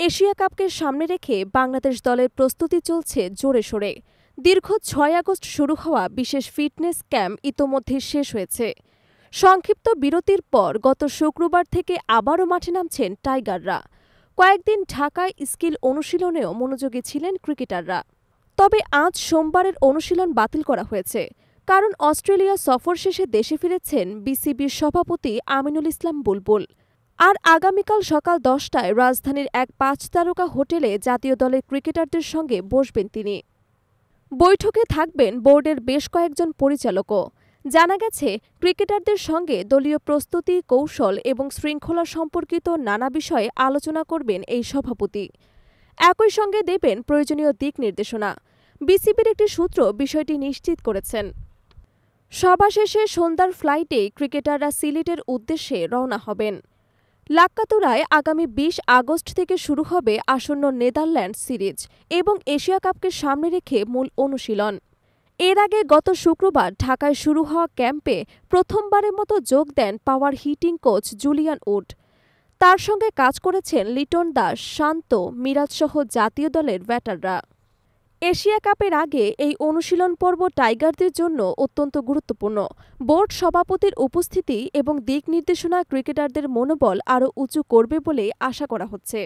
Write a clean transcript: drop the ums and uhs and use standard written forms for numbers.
Asia কাপকে সামনে রেখে বাংলাদেশ দলের প্রস্তুতি চলছে জোরে সোরে। দীর্ঘ ৬ আগস্ট শুরু হওয়া বিশেষ ফিটনেস ক্যাম্প ইতোমধ্যে শেষ হয়েছে। সংক্ষিপ্ত বিরতির পর গত শুক্রবার থেকে আবারও মাঠে নামছেন টাইগাররা। কয়েকদিন ঢাকায় স্কিল অনুশীলনেও মনোযোগী ছিলেন ক্রিকেটাররা। তবে আজ সোমবারের অনুশীলন বাতিল করা হয়েছে, কারণ অস্ট্রেলিয়া সফর শেষে দেশে ফিরেছেন বিসিবির সভাপতি আমিনুল ইসলাম বুলবুল। আর আগামীকাল সকাল ১০টায় রাজধানীর এক ৫ তারকা হোটেলে জাতীয় দলের ক্রিকেটারদের সঙ্গে বসবেন তিনি। বৈঠকে থাকবেন বোর্ডের বেশ কয়েকজন পরিচালকও। জানা গেছে, ক্রিকেটারদের সঙ্গে দলীয় প্রস্তুতি, কৌশল এবং শৃঙ্খলা সম্পর্কিত নানা বিষয়ে আলোচনা করবেন এই সভাপতি। একই সঙ্গে দেবেন প্রয়োজনীয় দিক নির্দেশনা। বিসিবির একটি সূত্র বিষয়টি নিশ্চিত করেছেন। সভা শেষে সন্ধ্যার ফ্লাইটে ক্রিকেটাররা সিলেটের উদ্দেশ্যে রওনা হবেন। লাক্কাতুরায় আগামী ২০ আগস্ট থেকে শুরু হবে আসন্ন নেদারল্যান্ডস সিরিজ এবং এশিয়া কাপকে সামনে রেখে মূল অনুশীলন। এর আগে গত শুক্রবার ঢাকায় শুরু হওয়া ক্যাম্পে প্রথমবারের মতো যোগ দেন power hitting coach Julian Wood. তার সঙ্গে কাজ করেছেন লিটন দাস, শান্ত, মিরাজসহ জাতীয় দলের ব্যাটাররা। এশিয়া কাপের আগে এই অনুশীলন পর্ব টাইগারদের জন্য অত্যন্ত গুরুত্বপূর্ণ। বোর্ড সভাপতির উপস্থিতি এবং দিক নির্দেশনা ক্রিকেটারদের মনোবল আরও উঁচু করবে বলে আশা করা হচ্ছে।